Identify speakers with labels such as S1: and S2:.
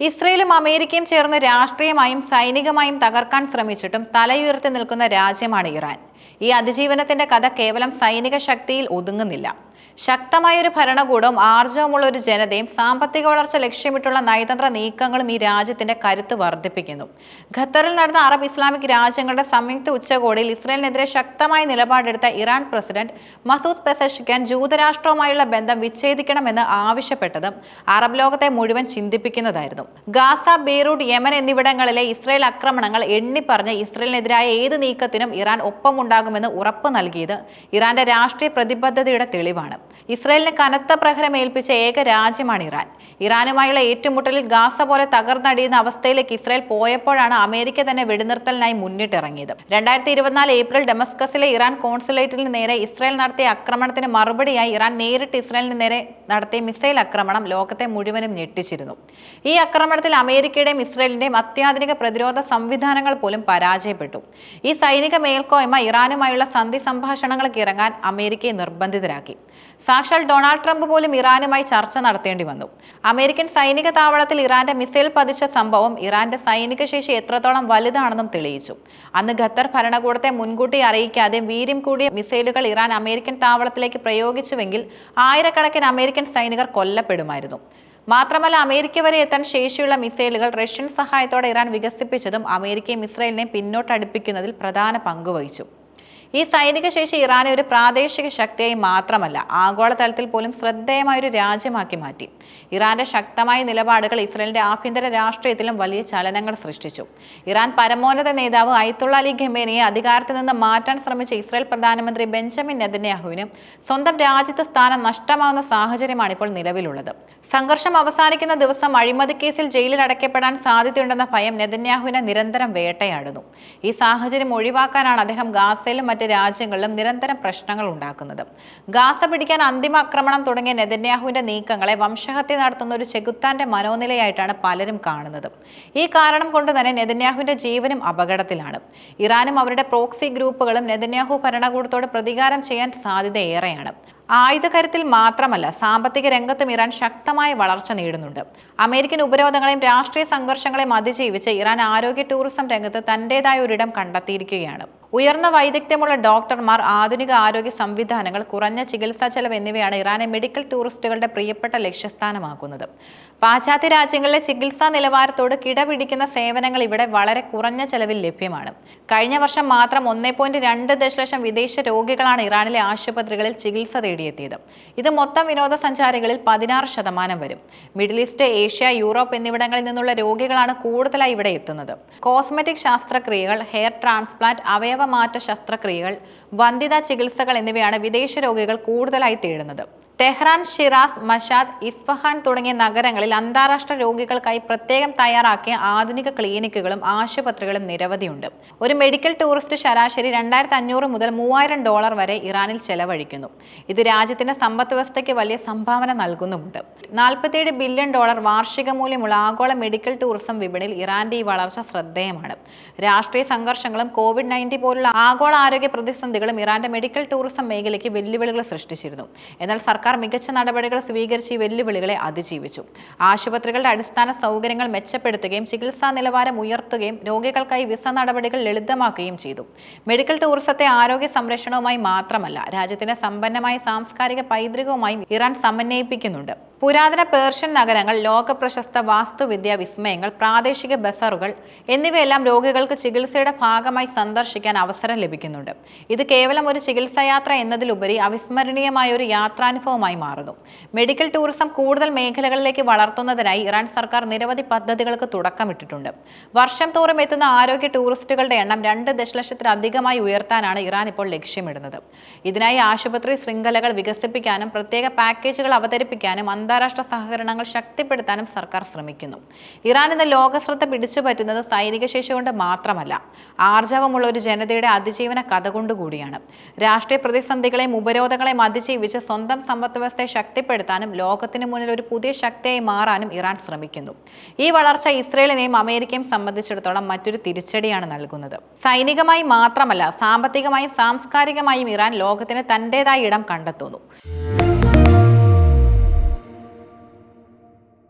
S1: ഇസ്രയേലും അമേരിക്കയും ചേർന്ന് രാഷ്ട്രീയമായും സൈനികമായും തകർക്കാൻ ശ്രമിച്ചിട്ടും തലയുയർത്തി നിൽക്കുന്ന രാജ്യമാണ് ഇറാൻ. ഈ അതിജീവനത്തിന്റെ കഥ കേവലം സൈനിക ശക്തിയിൽ ഒതുങ്ങുന്നില്ല. ശക്തമായൊരു ഭരണകൂടവും ആർജവമുള്ള ഒരു ജനതയും സാമ്പത്തിക വളർച്ച ലക്ഷ്യമിട്ടുള്ള നയതന്ത്ര നീക്കങ്ങളും ഈ രാജ്യത്തിന്റെ കരുത്ത് വർദ്ധിപ്പിക്കുന്നു. ഖത്തറിൽ നടന്ന അറബ് ഇസ്ലാമിക് രാജ്യങ്ങളുടെ സംയുക്ത ഉച്ചകോടിയിൽ ഇസ്രയേലിനെതിരെ ശക്തമായ നിലപാടെടുത്ത ഇറാൻ പ്രസിഡന്റ് മസൂദ് പെസഷ്കിയാൻ ജൂതരാഷ്ട്രവുമായുള്ള ബന്ധം വിച്ഛേദിക്കണമെന്ന് ആവശ്യപ്പെട്ടത് അറബ് ലോകത്തെ മുഴുവൻ ചിന്തിപ്പിക്കുന്നതായിരുന്നു. ഗാസ, ബെയ്റൂട്ട്, യമൻ എന്നിവിടങ്ങളിലെ ഇസ്രയേൽ ആക്രമണങ്ങൾ എണ്ണിപ്പറഞ്ഞ് ഇസ്രയേലിനെതിരായ ഏത് നീക്കത്തിനും ഇറാൻ ഒപ്പമുണ്ടാകുമെന്ന് ഉറപ്പ് നൽകിയത് ഇറാന്റെ രാഷ്ട്രീയ പ്രതിബദ്ധതയുടെ തെളിവാണ്. ഇസ്രയേലിന് കനത്ത പ്രഹരം ഏൽപ്പിച്ച ഏക രാജ്യമാണ് ഇറാൻ. ഇറാനുമായുള്ള ഏറ്റുമുട്ടലിൽ ഗാസ പോലെ തകർന്നടിയുന്ന അവസ്ഥയിലേക്ക് ഇസ്രയേൽ പോയപ്പോഴാണ് അമേരിക്ക തന്നെ വെടിനിർത്തലിനായി മുന്നിട്ടിറങ്ങിയത്. 2024 ഏപ്രിൽ ഡെമസ്കസിലെ ഇറാൻ കോൺസുലേറ്റിന് നേരെ ഇസ്രയേൽ നടത്തിയ ആക്രമണത്തിന് മറുപടിയായി ഇറാൻ നേരിട്ട് ഇസ്രയേലിന് നേരെ നടത്തിയ മിസൈൽ ആക്രമണം ലോകത്തെ മുഴുവനും ഞെട്ടിച്ചിരുന്നു. ഈ ആക്രമണത്തിൽ അമേരിക്കയുടെയും ഇസ്രയേലിന്റെയും അത്യാധുനിക പ്രതിരോധ സംവിധാനങ്ങൾ പോലും പരാജയപ്പെട്ടു. ഈ സൈനിക മേൽക്കോയ്മ ഇറാനുമായുള്ള സന്ധി സംഭാഷണങ്ങൾക്ക് ഇറങ്ങാൻ അമേരിക്കയെ നിർബന്ധിതരാക്കി. സാക്ഷാൽ ഡൊണാൾഡ് ട്രംപ് പോലും ഇറാനുമായി ചർച്ച നടത്തേണ്ടി വന്നു. അമേരിക്കൻ സൈനിക താവളത്തിൽ ഇറാന്റെ മിസൈൽ പതിച്ച സംഭവം ഇറാന്റെ സൈനിക ശേഷി എത്രത്തോളം വലുതാണെന്നും തെളിയിച്ചു. അന്ന് ഖത്തർ ഭരണകൂടത്തെ മുൻകൂട്ടി അറിയിക്കാതെ വീര്യം കൂടിയ മിസൈലുകൾ ഇറാൻ അമേരിക്കൻ താവളത്തിലേക്ക് പ്രയോഗിച്ചുവെങ്കിൽ ആയിരക്കണക്കിന് അമേരിക്കൻ സൈനികർ കൊല്ലപ്പെടുമായിരുന്നു. മാത്രമല്ല, അമേരിക്ക വരെ എത്താൻ ശേഷിയുള്ള മിസൈലുകൾ റഷ്യൻ സഹായത്തോടെ ഇറാൻ വികസിപ്പിച്ചതും അമേരിക്കയും ഇസ്രയേലിനെ പിന്നോട്ടടുപ്പിക്കുന്നതിൽ പ്രധാന പങ്കുവഹിച്ചു. ഈ സൈനിക ശേഷി ഇറാനെ ഒരു പ്രാദേശിക ശക്തിയായി മാത്രമല്ല, ആഗോളതലത്തിൽ പോലും ശ്രദ്ധേയമായൊരു രാജ്യമാക്കി മാറ്റി. ഇറാന്റെ ശക്തമായ നിലപാടുകൾ ഇസ്രയേലിന്റെ ആഭ്യന്തര രാഷ്ട്രീയത്തിലും വലിയ ചലനങ്ങൾ സൃഷ്ടിച്ചു. ഇറാൻ പരമോന്നത നേതാവ് അയത്തുള്ള അലി ഖമേനിയെ അധികാരത്തിൽ നിന്ന് മാറ്റാൻ ശ്രമിച്ച ഇസ്രയേൽ പ്രധാനമന്ത്രി ബെഞ്ചമിൻ നെതന്യാഹുവിന് സ്വന്തം രാജ്യത്ത് സ്ഥാനം നഷ്ടമാകുന്ന സാഹചര്യമാണ് ഇപ്പോൾ നിലവിലുള്ളത്. സംഘർഷം അവസാനിക്കുന്ന ദിവസം അഴിമതി കേസിൽ ജയിലിൽ അടയ്ക്കപ്പെടാൻ സാധ്യതയുണ്ടെന്ന ഭയം നെതന്യാഹുവിനെ നിരന്തരം വേട്ടയാടുന്നു. ഈ സാഹചര്യം ഒഴിവാക്കാനാണ് അദ്ദേഹം ഗാസയിലും മറ്റ് രാജ്യങ്ങളിലും നിരന്തരം പ്രശ്നങ്ങൾ ഉണ്ടാക്കുന്നത്. ഗാസ പിടിക്കാൻ അന്തിമ ആക്രമണം തുടങ്ങിയ നെതന്യാഹുവിന്റെ നീക്കങ്ങളെ വംശഹത്യ നടത്തുന്ന ഒരു ചെകുത്താന്റെ മനോനിലയായിട്ടാണ് പലരും കാണുന്നത്. ഈ കാരണം കൊണ്ട് തന്നെ നെതന്യാഹുവിന്റെ ജീവനും അപകടത്തിലാണ്. ഇറാനും അവരുടെ പ്രോക്സി ഗ്രൂപ്പുകളും നെതന്യാഹു ഭരണകൂടത്തോട് പ്രതികാരം ചെയ്യാൻ സാധ്യത ഏറെയാണ്. ആയുധകരുത്തിൽ മാത്രമല്ല, സാമ്പത്തിക രംഗത്തും ഇറാൻ ശക്തമായ വളർച്ച നേടുന്നുണ്ട്. അമേരിക്കൻ ഉപരോധങ്ങളെയും രാഷ്ട്രീയ സംഘർഷങ്ങളെയും അതിജീവിച്ച് ഇറാൻ ആരോഗ്യ ടൂറിസം രംഗത്ത് തന്റേതായ ഒരിടം കണ്ടെത്തിയിരിക്കുകയാണ്. ഉയർന്ന വൈദഗ്ധ്യമുള്ള ഡോക്ടർമാർ, ആധുനിക ആരോഗ്യ സംവിധാനങ്ങൾ, കുറഞ്ഞ ചികിത്സാ ചെലവ് എന്നിവയാണ് ഇറാനെ മെഡിക്കൽ ടൂറിസ്റ്റുകളുടെ പ്രിയപ്പെട്ട ലക്ഷ്യസ്ഥാനമാക്കുന്നത്. പാശ്ചാത്യ രാജ്യങ്ങളിലെ ചികിത്സാ നിലവാരത്തോട് കിടപിടിക്കുന്ന സേവനങ്ങൾ ഇവിടെ വളരെ കുറഞ്ഞ ചെലവിൽ ലഭ്യമാണ്. കഴിഞ്ഞ വർഷം മാത്രം 1.2 ദശലക്ഷം വിദേശ രോഗികളാണ് ഇറാനിലെ ആശുപത്രികളിൽ ചികിത്സ തേടിയെത്തിയത്. ഇത് മൊത്തം വിനോദസഞ്ചാരികളിൽ 16% വരും. മിഡിൽ ഈസ്റ്റ്, ഏഷ്യ, യൂറോപ്പ് എന്നിവിടങ്ങളിൽ നിന്നുള്ള രോഗികളാണ് കൂടുതലായി ഇവിടെ എത്തുന്നത്. കോസ്മെറ്റിക് ശസ്ത്രക്രിയകൾ, ഹെയർ ട്രാൻസ്പ്ലാന്റ്, അവയവമാറ്റ ശസ്ത്രക്രിയകൾ, വന്ധ്യതാ ചികിത്സകൾ എന്നിവയാണ് വിദേശ രോഗികൾ കൂടുതലായി തേടുന്നത്. ടെഹ്റാൻ, ഷിറാസ്, മഷാദ്, ഇസ്ഫഹാൻ തുടങ്ങിയ നഗരങ്ങളിൽ അന്താരാഷ്ട്ര രോഗികൾക്കായി പ്രത്യേകം തയ്യാറാക്കിയ ആധുനിക ക്ലിനിക്കുകളും ആശുപത്രികളും നിരവധിയുണ്ട്. ഒരു മെഡിക്കൽ ടൂറിസ്റ്റ് ശരാശരി $2500 മുതൽ $3000 വരെ ഇറാനിൽ ചെലവഴിക്കുന്നു. ഇത് രാജ്യത്തിന്റെ സമ്പദ് വ്യവസ്ഥയ്ക്ക് വലിയ സംഭാവന നൽകുന്നുമുണ്ട്. $47 ബില്യൺ വാർഷിക മൂല്യമുള്ള ആഗോള മെഡിക്കൽ ടൂറിസം വിപണിയിൽ ഇറാന്റെ ഈ വളർച്ച ശ്രദ്ധേയമാണ്. രാഷ്ട്രീയ സംഘർഷങ്ങളും COVID-19 പോലുള്ള ആഗോള ആരോഗ്യ പ്രതിസന്ധികളും ഇറാന്റെ മെഡിക്കൽ ടൂറിസം മേഖലയ്ക്ക് വെല്ലുവിളികൾ സൃഷ്ടിച്ചിരുന്നു. എന്നാൽ സർക്കാർ മികച്ച നടപടികൾ സ്വീകരിച്ച് ഈ വെല്ലുവിളികളെ അതിജീവിച്ചു. ആശുപത്രികളുടെ അടിസ്ഥാന സൗകര്യങ്ങൾ മെച്ചപ്പെടുത്തുകയും ചികിത്സാ നിലവാരം ഉയർത്തുകയും രോഗികൾക്കായി വിസ നടപടികൾ ലളിതമാക്കുകയും ചെയ്തു. മെഡിക്കൽ ടൂറിസത്തെ ആരോഗ്യ സംരക്ഷണവുമായി മാത്രമല്ല, രാജ്യത്തിന്റെ സമ്പന്നമായ സാംസ്കാരിക പൈതൃകവുമായും ഇറാൻ സമന്വയിപ്പിക്കുന്നുണ്ട്. പുരാതന പേർഷ്യൻ നഗരങ്ങൾ, ലോക പ്രശസ്ത വാസ്തുവിദ്യാ വിസ്മയങ്ങൾ, പ്രാദേശിക ബസാറുകൾ എന്നിവയെല്ലാം രോഗികൾക്ക് ചികിത്സയുടെ ഭാഗമായി സന്ദർശിക്കാൻ അവസരം ലഭിക്കുന്നുണ്ട്. ഇത് കേവലം ഒരു ചികിത്സായാത്ര എന്നതിലുപരി അവിസ്മരണീയമായ ഒരു യാത്രാനുഭവമായി മാറുന്നു. മെഡിക്കൽ ടൂറിസം കൂടുതൽ മേഖലകളിലേക്ക് വളർത്തുന്നതിനായി ഇറാൻ സർക്കാർ നിരവധി പദ്ധതികൾക്ക് തുടക്കമിട്ടിട്ടുണ്ട്. വർഷം തോറും എത്തുന്ന ആരോഗ്യ ടൂറിസ്റ്റുകളുടെ എണ്ണം 2 ദശലക്ഷത്തിലധികമായി ഉയർത്താനാണ് ഇറാൻ ഇപ്പോൾ ലക്ഷ്യമിടുന്നത്. ഇതിനായി ആശുപത്രി ശൃംഖലകൾ വികസിപ്പിക്കാനും പ്രത്യേക പാക്കേജുകൾ അവതരിപ്പിക്കാനും അന്താരാഷ്ട്ര സഹകരണങ്ങൾ ശക്തിപ്പെടുത്താനും സർക്കാർ ശ്രമിക്കുന്നു. ഇറാൻ ഇന്ന് ലോകശ്രദ്ധ പിടിച്ചുപറ്റുന്നത് സൈനിക ശേഷി കൊണ്ട് മാത്രമല്ല, ആർജവമുള്ള ഒരു ജനതയുടെ അതിജീവന കഥ കൊണ്ടുകൂടിയാണ്. രാഷ്ട്രീയ പ്രതിസന്ധികളെയും ഉപരോധങ്ങളെയും അതിജീവിച്ച് സ്വന്തം സമ്പദ് വ്യവസ്ഥയെ ശക്തിപ്പെടുത്താനും ലോകത്തിന് മുന്നിൽ ഒരു പുതിയ ശക്തിയായി മാറാനും ഇറാൻ ശ്രമിക്കുന്നു. ഈ വളർച്ച ഇസ്രയേലിനെയും അമേരിക്കയും സംബന്ധിച്ചിടത്തോളം മറ്റൊരു തിരിച്ചടിയാണ് നൽകുന്നത്. സൈനികമായി മാത്രമല്ല, സാമ്പത്തികമായും സാംസ്കാരികമായും ഇറാൻ ലോകത്തിന് തന്റേതായ ഇടം കണ്ടെത്തുന്നു.